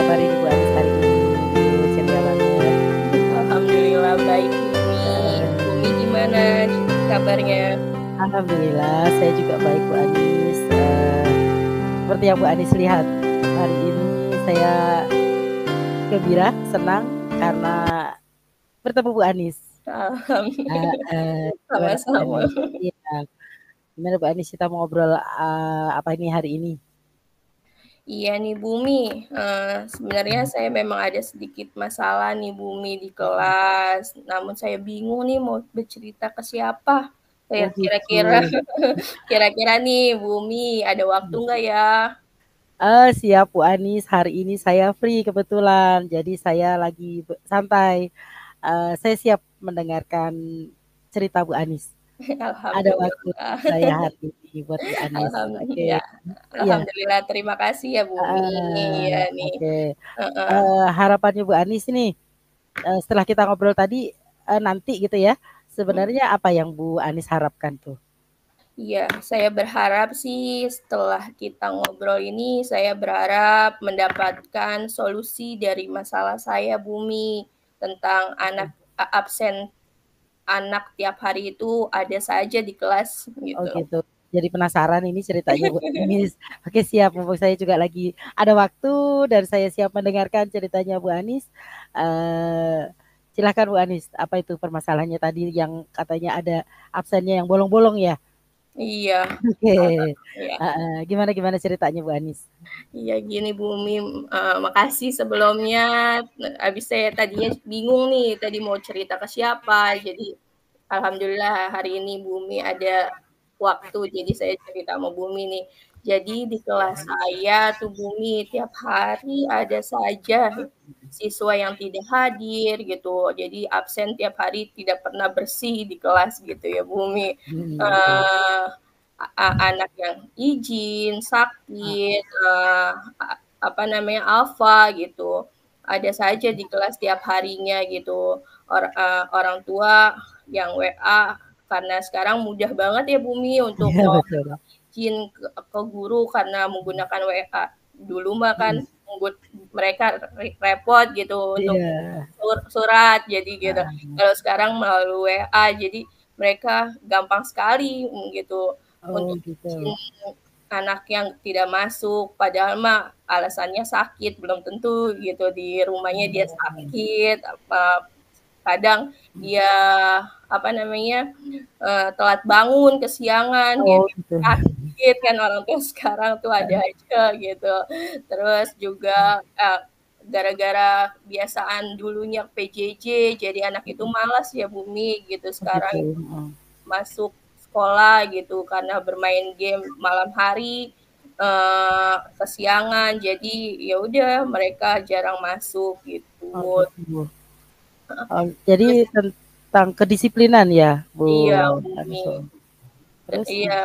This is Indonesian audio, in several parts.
kabar ini Bu Anis hari ini? Aduh, ceria banget. Alhamdulillah baik Bumi. Heeh. Bumi gimana kabarnya? Alhamdulillah saya juga baik Bu Anis. Seperti yang Bu Anis lihat, hari ini saya gembira, senang karena bertemu Bu Anis. Gimana Bu Sama-sama. Anis? Iya. Gimana Bu Anis kita mau ngobrol apa ini hari ini? Iya nih Bumi, sebenarnya saya memang ada sedikit masalah nih Bumi di kelas, namun saya bingung nih mau bercerita ke siapa. Oh gitu. Kira-kira kira-kira nih Bumi ada waktu nggak ya? Siap Bu Anis, hari ini saya free kebetulan, jadi saya lagi santai. Saya siap mendengarkan cerita Bu Anis. Ada waktu Alhamdulillah. saya hari ini buat Bu Anis. Oke, Ya, iya. alhamdulillah terima kasih ya Bumi. Iya nih. Oke. Heeh. Harapannya Bu Anis nih, setelah kita ngobrol tadi, nanti gitu ya, sebenarnya apa yang Bu Anis harapkan tuh? Iya, saya berharap sih setelah kita ngobrol ini, saya berharap mendapatkan solusi dari masalah saya, Bumi, tentang absen anak tiap hari itu ada saja di kelas Oh gitu. gitu. Jadi penasaran ini ceritanya Bu Anis. Oke siap, mumpung saya juga lagi ada waktu dan saya siap mendengarkan ceritanya Bu Anis. Silakan Bu Anis, apa itu permasalahannya tadi yang katanya ada absennya yang bolong-bolong ya? Iya, Oke. iya. Gimana gimana ceritanya Bu Anis? Iya gini Bumi, makasih sebelumnya. Habis saya tadinya bingung nih, tadi mau cerita ke siapa. Jadi alhamdulillah hari ini Bumi ada waktu, jadi saya cerita sama Bumi nih. Jadi di kelas saya tuh Bumi tiap hari ada saja siswa yang tidak hadir gitu. Jadi absen tiap hari, tidak pernah bersih di kelas gitu ya Bumi. Betul. Uh, Anak yang izin, sakit, apa namanya, alfa gitu. Ada saja di kelas tiap harinya gitu. Orang tua yang WA, karena sekarang mudah banget ya Bumi untuk Iya mau betul. izin ke guru karena menggunakan WA. Dulu mah kan mereka repot gitu untuk Iya. surat jadi gitu. Heeh. Kalau sekarang melalui WA jadi mereka gampang sekali gitu Oh untuk gitu. izin anak yang tidak masuk, padahal mah alasannya sakit, belum tentu gitu di rumahnya dia sakit, apa kadang dia apa namanya telat bangun, kesiangan Oh gitu, gitu. sakit kan orang tua sekarang tuh ada aja gitu. Terus juga gara-gara kebiasaan dulunya PJJ, jadi anak itu malas ya Bumi gitu Oh gitu. sekarang Heeh. masuk sekolah gitu karena bermain game malam hari kesiangan jadi ya udah mereka jarang masuk Oh gitu. gitu. Jadi tentang kedisiplinan ya, Bu Iya Anis. Bumi. Terus Iya.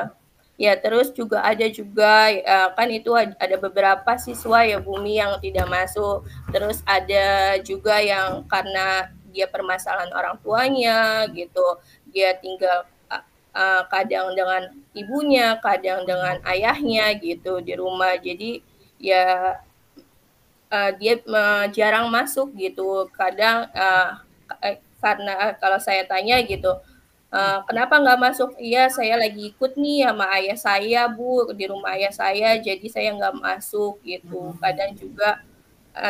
Ya, terus juga ada juga kan itu ada beberapa siswa ya Bumi yang tidak masuk. Terus ada juga yang karena dia permasalahan orang tuanya gitu. Dia tinggal kadang dengan ibunya, kadang dengan ayahnya gitu di rumah. Jadi ya dia jarang masuk gitu. Kadang karena kalau saya tanya gitu, kenapa nggak masuk? Iya, saya lagi ikut nih sama ayah saya, Bu, di rumah ayah saya, jadi saya nggak masuk gitu. Kadang juga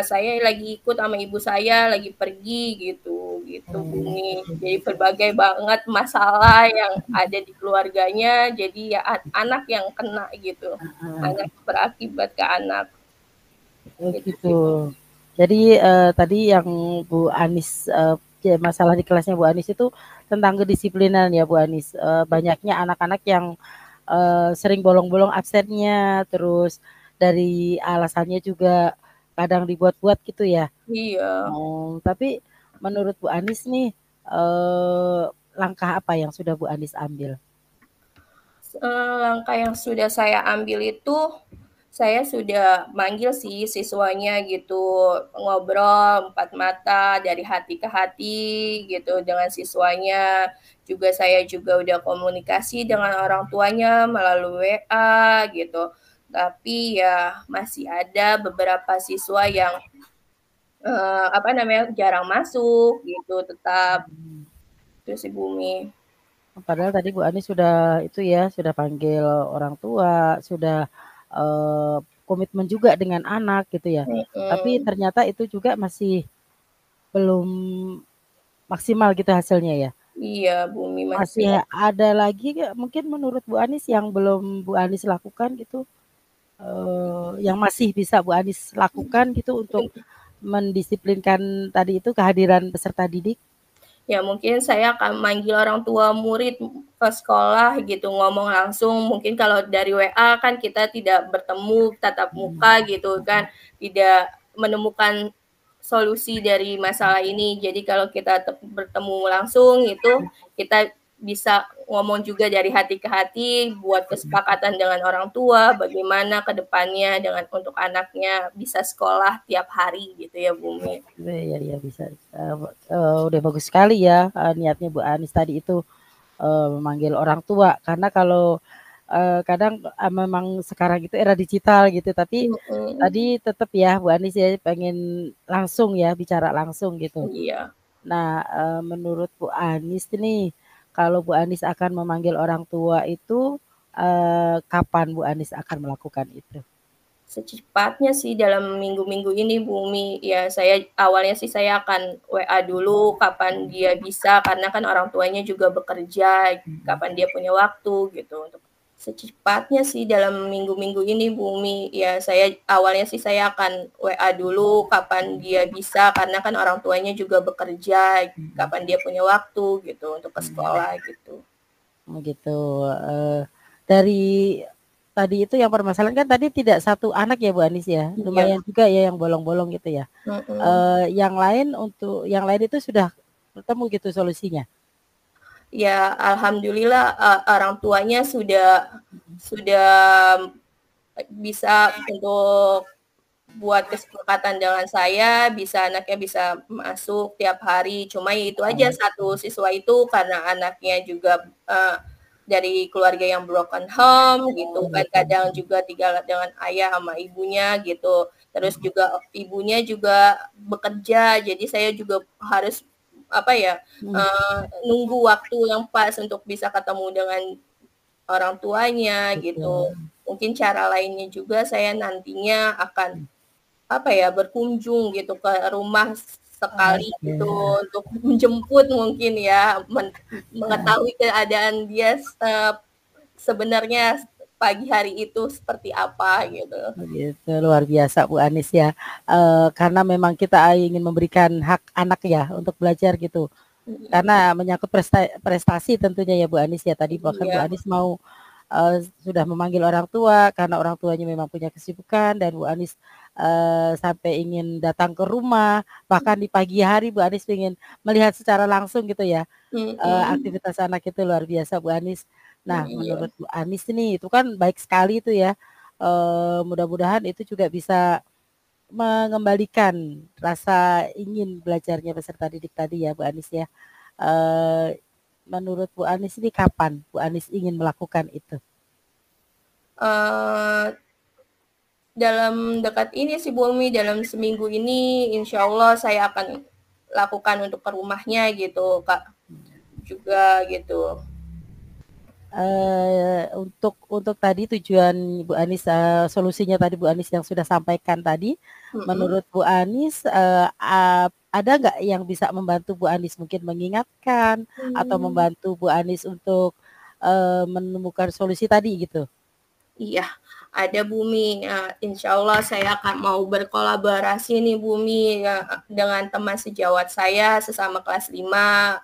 saya lagi ikut sama ibu saya, lagi pergi gitu, gitu Bumi. Jadi berbagai banget masalah yang ada di keluarganya, jadi ya anak yang kena gitu. Anak berakibat ke anak. oh Gitu gitu. sih. Jadi tadi yang Bu Anis masalah di kelasnya Bu Anis itu tentang kedisiplinan ya Bu Anis. Banyaknya anak-anak yang sering bolong-bolong absennya, terus dari alasannya juga kadang dibuat-buat gitu ya. Iya. Tapi menurut Bu Anis nih langkah apa yang sudah Bu Anis ambil? Langkah yang sudah saya ambil itu, saya sudah manggil sih siswanya gitu, ngobrol empat mata dari hati ke hati gitu dengan siswanya. Juga saya juga udah komunikasi dengan orang tuanya melalui WA gitu. Tapi ya masih ada beberapa siswa yang Apa namanya, jarang masuk gitu tetap, Mhm. itu sih Bumi. Padahal tadi Bu Ani sudah itu ya, sudah panggil orang tua, sudah, komitmen juga dengan anak gitu ya. Tapi Mhm. ternyata itu juga masih belum maksimal gitu hasilnya ya. Iya Bumi, masih Masih ada lagi nggak mungkin menurut Bu Anis yang belum Bu Anis lakukan gitu, yang masih bisa Bu Anis lakukan gitu untuk mendisiplinkan tadi itu kehadiran peserta didik? ya mungkin saya akan manggil orang tua murid ke sekolah gitu, ngomong langsung. Mungkin kalau dari WA kan kita tidak bertemu tatap Mhm. muka gitu kan, tidak menemukan solusi dari masalah ini. Jadi kalau kita bertemu langsung itu kita bisa ngomong juga dari hati ke hati, buat kesepakatan dengan orang tua, bagaimana ke depannya dengan untuk anaknya bisa sekolah tiap hari gitu ya Bumi. Iya iya bisa, udah bagus sekali ya, niatnya Bu Anis tadi itu, memanggil orang tua karena kalau, kadang, memang sekarang itu era digital gitu tapi Mhm, tadi tetap ya Bu Anis ya pengen langsung ya, bicara langsung gitu. iya. Nah, menurut Bu Anis nih, kalau Bu Anis akan memanggil orang tua itu, kapan Bu Anis akan melakukan itu? Secepatnya sih dalam minggu-minggu ini Bumi, ya saya awalnya sih saya akan WA dulu kapan dia bisa, karena kan orang tuanya juga bekerja, Mhm. kapan dia punya waktu gitu untuk secepatnya sih dalam minggu-minggu ini Bumi, ya saya awalnya sih saya akan WA dulu kapan dia bisa, karena kan orang tuanya juga bekerja, Mhm. kapan dia punya waktu gitu untuk ke Mhm. sekolah gitu. Oh gitu, dari tadi itu yang permasalahan kan tadi tidak satu anak ya Bu Anis ya, Iya, lumayan juga ya yang bolong-bolong gitu ya. mhm. Yang lain itu sudah ketemu gitu solusinya? Ya alhamdulillah, orang tuanya sudah bisa untuk buat kesepakatan dengan saya, bisa anaknya bisa masuk tiap hari. Cuma ya itu aja, Heeh. satu siswa itu karena anaknya juga, dari keluarga yang broken home gitu Oh kan, gitu, kadang juga tinggal dengan ayah sama ibunya gitu. Terus mhm, juga ibunya juga bekerja, jadi saya juga harus, apa ya, mhm, nunggu waktu yang pas untuk bisa ketemu dengan orang tuanya gitu. betul, Mungkin cara lainnya juga saya nantinya akan, apa ya, berkunjung gitu ke rumah sekali oke, gitu untuk menjemput mungkin ya, mengetahui keadaan dia, sebenarnya pagi hari itu seperti apa gitu. begitu luar biasa Bu Anis ya, karena memang kita ingin memberikan hak anak ya untuk belajar gitu, Mhm, karena menyangkut prestasi tentunya ya Bu Anis ya, tadi bahkan Bu iya, Anis mau, sudah memanggil orang tua karena orang tuanya memang punya kesibukan dan Bu Anis, sampai ingin datang ke rumah, bahkan di pagi hari Bu Anis ingin melihat secara langsung gitu ya, mhm, aktivitas anak itu luar biasa Bu Anis. Nah iya. menurut Bu Anis nih itu kan baik sekali itu ya, mudah-mudahan itu juga bisa mengembalikan rasa ingin belajarnya peserta didik tadi ya Bu Anis ya. Menurut Bu Anis ini kapan Bu Anis ingin melakukan itu? Eee, dalam dekat ini sih Bumi, dalam seminggu ini insya Allah saya akan lakukan untuk ke rumahnya gitu, Kak, juga gitu. Untuk tadi tujuan Bu Anis, solusinya tadi Bu Anis yang sudah sampaikan tadi, Mhm, menurut Bu Anis, ada nggak yang bisa membantu Bu Anis mungkin mengingatkan atau mmm. membantu Bu Anis untuk, menemukan solusi tadi gitu? Iya, ada Bumi, insyaallah saya akan mau berkolaborasi nih Bumi, dengan teman sejawat saya sesama kelas 5,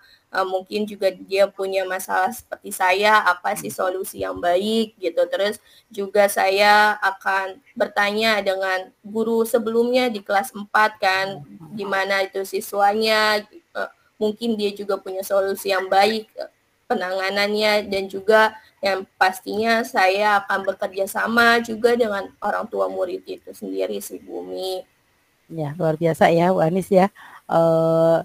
mungkin juga dia punya masalah seperti saya, apa sih solusi yang baik gitu. Terus juga saya akan bertanya dengan guru sebelumnya di kelas 4 kan, gimana itu siswanya, mungkin dia juga punya solusi yang baik, penanganannya dan juga yang pastinya saya akan bekerja sama juga dengan orang tua murid itu sendiri sih, Bumi. Ya, luar biasa ya Bu Anis ya, eee,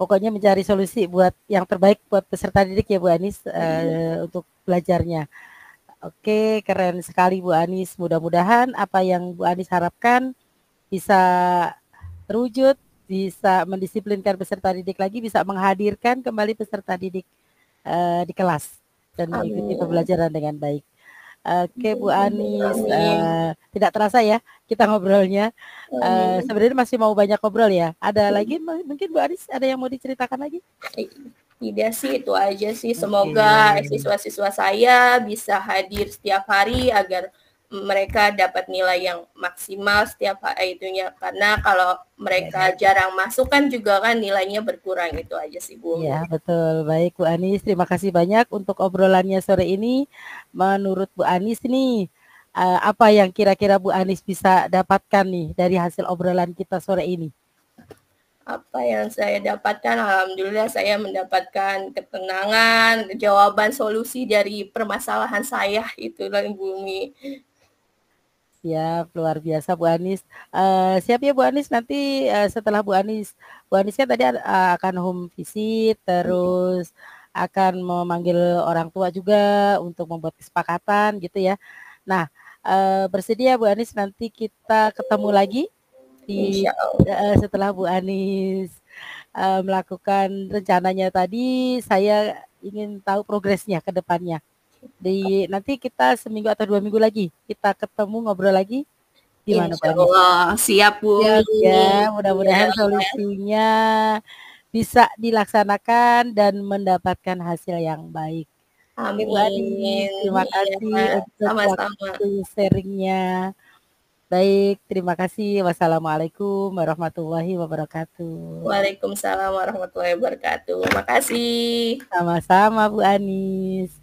pokoknya mencari solusi buat yang terbaik buat peserta didik ya Bu Anis, Iya, untuk belajarnya. Oke, keren sekali Bu Anis, mudah-mudahan apa yang Bu Anis harapkan bisa terwujud, bisa mendisiplinkan peserta didik lagi, bisa menghadirkan kembali peserta didik di kelas dan mengikuti Amin. pembelajaran dengan baik. Oke Bu Anis, Amin. tidak terasa ya kita ngobrolnya. Amin. Sebenarnya masih mau banyak ngobrol ya. Ada lagi mungkin Bu Anis ada yang mau diceritakan lagi? Tidak sih, itu aja sih. Oke. Semoga siswa-siswa saya bisa hadir setiap hari agar mereka dapat nilai yang maksimal setiap itunya. Karena kalau mereka jarang masuk kan juga kan nilainya berkurang, itu aja sih Bu. Iya betul, baik Bu Anis, terima kasih banyak untuk obrolannya sore ini. Menurut Bu Anis nih, apa yang kira-kira Bu Anis bisa dapatkan nih dari hasil obrolan kita sore ini? Apa yang saya dapatkan, alhamdulillah saya mendapatkan ketenangan, jawaban solusi dari permasalahan saya, itulah Bumi. Siap, luar biasa Bu Anis. Siap ya Bu Anis, nanti setelah Bu Anis kan tadi akan home visit, terus akan memanggil orang tua juga untuk membuat kesepakatan gitu ya. Nah, bersedia Bu Anis nanti kita ketemu lagi di Insya Allah. setelah Bu Anis melakukan rencananya tadi, saya ingin tahu progresnya ke depannya. Nanti kita seminggu atau 2 minggu lagi kita ketemu ngobrol lagi, gimana Bu Insya Anis? Allah, siap Siap ya, Bumi. mudah-mudahan solusinya bisa dilaksanakan dan mendapatkan hasil yang baik. Oke Bu Anis, Amin. terima kasih Iya, untuk sama-sama. waktu sharing-nya. Baik, terima kasih. Wassalamualaikum warahmatullahi wabarakatuh. Waalaikumsalam warahmatullahi wabarakatuh. Makasih. Sama-sama Bu Anis.